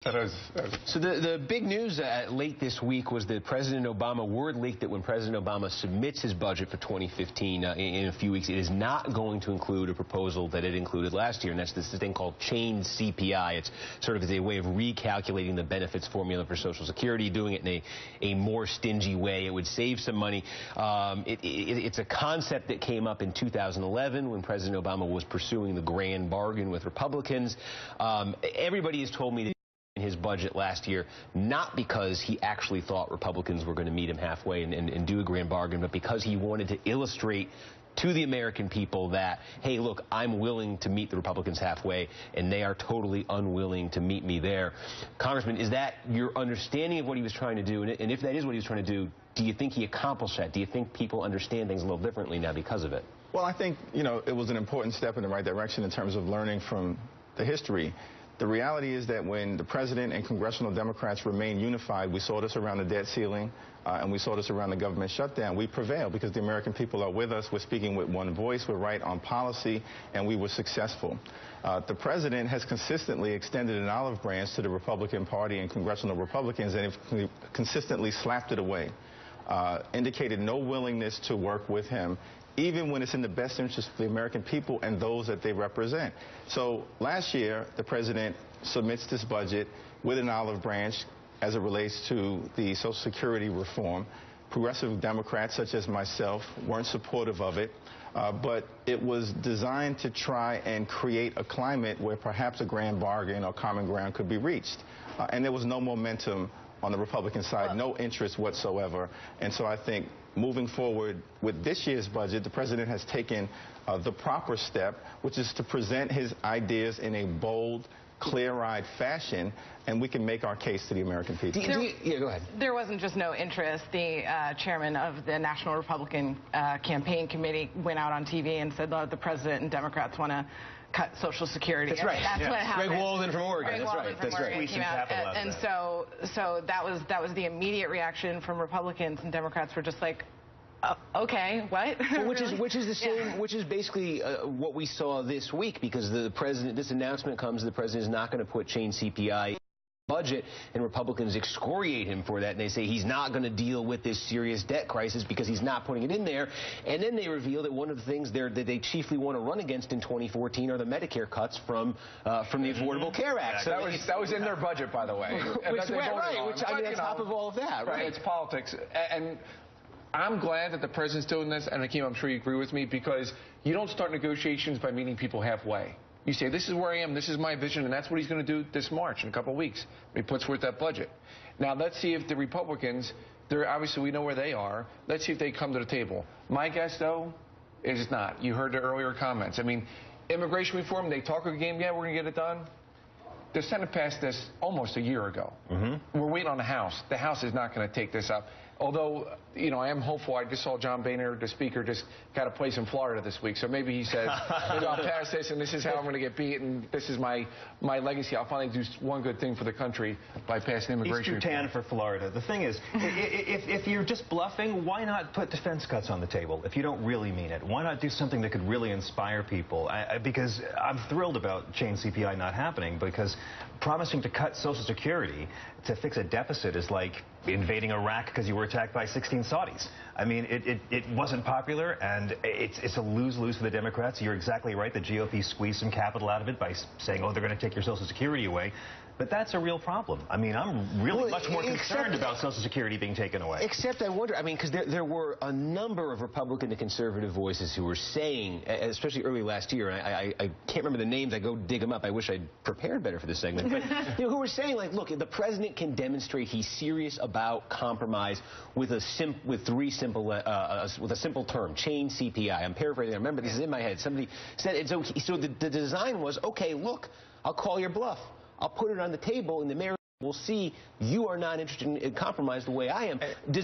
So the big news late this week was that President Obama, word leaked that when President Obama submits his budget for 2015 in a few weeks, it is not going to include a proposal that it included last year, and that's this thing called chain CPI. It's sort of a way of recalculating the benefits formula for Social Security, doing it in a more stingy way. It would save some money. It's a concept that came up in 2011 when President Obama was pursuing the grand bargain with Republicans. Everybody has told me that his budget last year, not because he actually thought Republicans were going to meet him halfway and do a grand bargain, but because he wanted to illustrate to the American people that, hey, look, I'm willing to meet the Republicans halfway, and they are totally unwilling to meet me there. Congressman, is that your understanding of what he was trying to do? And if that is what he was trying to do you think he accomplished that? Do you think people understand things a little differently now because of it? Well, I think, it was an important step in the right direction in terms of learning from the history. The reality is that when the president and congressional Democrats remain unified, we saw this around the debt ceiling, and we saw this around the government shutdown. We prevailed because the American people are with us. We're speaking with one voice. We're right on policy, and we were successful. The president has consistently extended an olive branch to the Republican Party and congressional Republicans, and have consistently slapped it away, indicated no willingness to work with him, even when it's in the best interest of the American people and those that they represent. So last year, the president submits this budget with an olive branch as it relates to the Social Security reform. Progressive Democrats, such as myself, weren't supportive of it, but it was designed to try and create a climate where perhaps a grand bargain or common ground could be reached. And there was no momentum on the Republican side, no interest whatsoever. And so I think moving forward with this year's budget, the president has taken the proper step, which is to present his ideas in a bold, clear-eyed fashion, and we can make our case to the American people. Yeah, go ahead. There wasn't just no interest. The chairman of the National Republican Campaign Committee went out on TV and said, the president and Democrats want to cut Social Security. That's right. That's what happened. Greg Walden from Oregon. That's right. Came out, and so that was the immediate reaction from Republicans, and Democrats were just like, okay, what? Well, which is the same, which is basically what we saw this week, because the president, this announcement comes, the president is not going to put chain CPI budget, and Republicans excoriate him for that, and they say he's not going to deal with this serious debt crisis because he's not putting it in there. And then they reveal that one of the things that they chiefly want to run against in 2014 are the Medicare cuts from the Affordable Care Act. So that was in their budget, by the way. Which I mean, on top of all of that, right? It's politics. And I'm glad that the president's doing this, and Akeem, I'm sure you agree with me, because you don't start negotiations by meeting people halfway. You say, this is where I am, this is my vision, and that's what he's going to do this March in a couple of weeks when he puts forth that budget. Now, let's see if the Republicans, obviously we know where they are. Let's see if they come to the table. My guess, though, is not. You heard the earlier comments. I mean, immigration reform, they talk a game, yeah, we're going to get it done. The Senate passed this almost a year ago. We're waiting on the House. The House is not going to take this up. Although, I am hopeful. I just saw John Boehner, the speaker, just got a place in Florida this week. So maybe he said, maybe I'll pass this, and this is how I'm going to get beat, and this is my legacy. I'll finally do one good thing for the country by passing immigration reform. He's too tan for Florida. The thing is, if you're just bluffing, why not put defense cuts on the table if you don't really mean it? Why not do something that could really inspire people? Because I'm thrilled about chain CPI not happening, because promising to cut Social Security to fix a deficit is like invading Iraq because you were attacked by 16 Saudis. I mean, it wasn't popular, and it's a lose-lose for the Democrats. You're exactly right. The GOP squeezed some capital out of it by saying, they're going to take your Social Security away. But that's a real problem. I mean, I'm really much more concerned about Social Security being taken away. Except I wonder, I mean, because there were a number of Republican and conservative voices who were saying, especially early last year, and I can't remember the names, I go dig them up, I wish I'd prepared better for this segment, but who were saying, like, look, the president can demonstrate he's serious about compromise with a simple term, chain CPI. I'm paraphrasing, I remember this is in my head. Somebody said it, so the design was, okay, look, I'll call your bluff. I'll put it on the table in the will see you are not interested in compromise the way I am. Did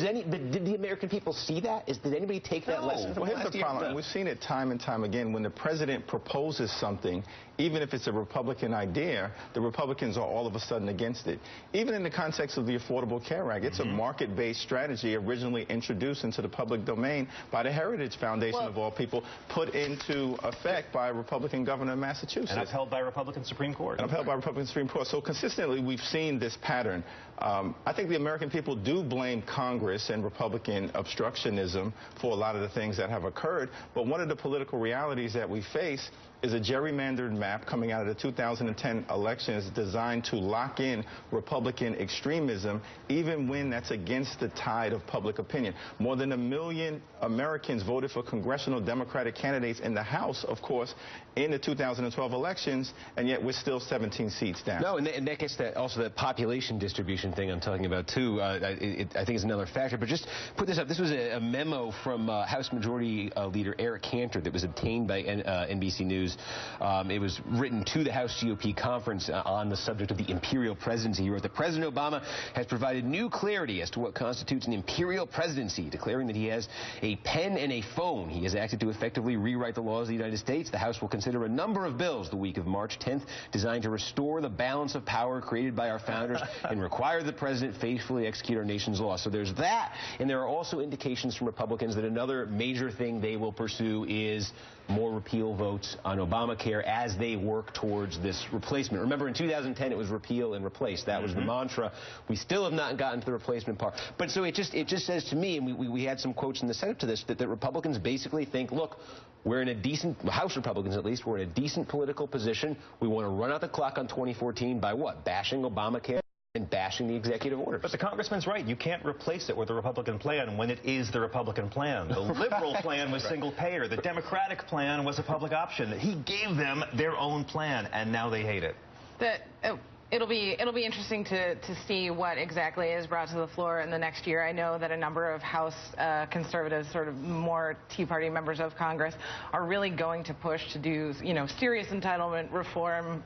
the American people see that? Did anybody take that lesson from Well, here's the problem. We've seen it time and time again. When the president proposes something, even if it's a Republican idea, the Republicans are all of a sudden against it. Even in the context of the Affordable Care Act, it's a market-based strategy originally introduced into the public domain by the Heritage Foundation, of all people, put into effect by a Republican governor of Massachusetts. And upheld by a Republican Supreme Court. And upheld by a Republican Supreme Court. So consistently, we've seen this pattern. I think the American people do blame Congress and Republican obstructionism for a lot of the things that have occurred, but one of the political realities that we face is a gerrymandered map coming out of the 2010 elections designed to lock in Republican extremism, even when that's against the tide of public opinion. More than 1 million Americans voted for congressional Democratic candidates in the House, of course, in the 2012 elections, and yet we're still 17 seats down. No, and that gets also the population distribution thing I'm talking about, too. I think is another factor. But just put this up. This was a memo from House Majority Leader Eric Cantor that was obtained by NBC News. It was written to the House GOP conference on the subject of the imperial presidency. He wrote that President Obama has provided new clarity as to what constitutes an imperial presidency, declaring that he has a pen and a phone. He has acted to effectively rewrite the laws of the United States. The House will consider a number of bills the week of March 10th designed to restore the balance of power created by our founders and require the president faithfully execute our nation's laws. So there's that, and there are also indications from Republicans that another major thing they will pursue is more repeal votes on Obamacare as they work towards this replacement. Remember, in 2010, it was repeal and replace. That was the mantra. We still have not gotten to the replacement part. But so it just says to me, and we had some quotes in the Senate to this, that the Republicans basically think, look, we're in a decent, House Republicans at least, we're in a decent political position. We want to run out the clock on 2014 by what? Bashing Obamacare and bashing the executive orders. But the congressman's right. You can't replace it with a Republican plan when it is the Republican plan. The liberal plan was single payer. The Democratic plan was a public option. He gave them their own plan, and now they hate it. It'll be interesting to see what exactly is brought to the floor in the next year. I know that a number of House conservatives, sort of more Tea Party members of Congress, are really going to push to do, serious entitlement reform,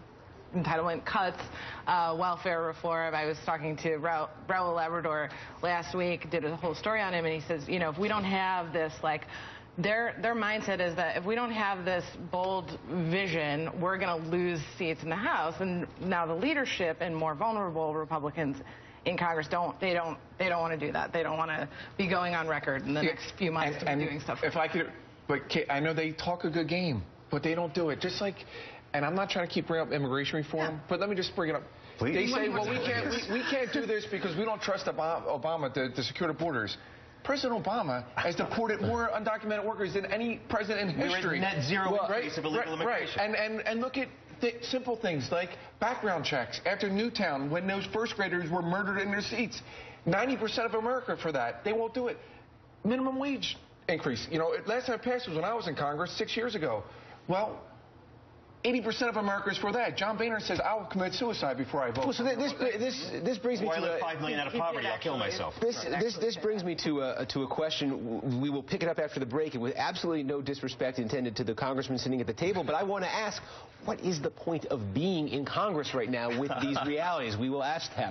entitlement cuts, welfare reform. I was talking to Raul Labrador last week, did a whole story on him, and he says, if we don't have this, their mindset is that if we don't have this bold vision, we're going to lose seats in the House. And now the leadership and more vulnerable Republicans in Congress don't want to do that. They don't want to be going on record in the next few months and doing stuff. If I could, but Kate, I know they talk a good game, but they don't do it. Just like. And I'm not trying to keep bringing up immigration reform, but let me just bring it up. Please. They say, well, we can't do this because we don't trust Obama to secure the borders. President Obama has deported more undocumented workers than any president in history. We're at net zero increase of illegal immigration. Right. And look at simple things like background checks. After Newtown, when those first graders were murdered in their seats, 90% of America for that. They won't do it. Minimum wage increase. Last time it passed was when I was in Congress 6 years ago. Well, 80% of America is for that. John Boehner says, I will commit suicide before I vote. Well, so this brings me to... I live 5 million out of poverty, I'll kill myself. This brings me to a question. We will pick it up after the break, and with absolutely no disrespect intended to the congressman sitting at the table, but I want to ask, what is the point of being in Congress right now with these realities? We will ask that.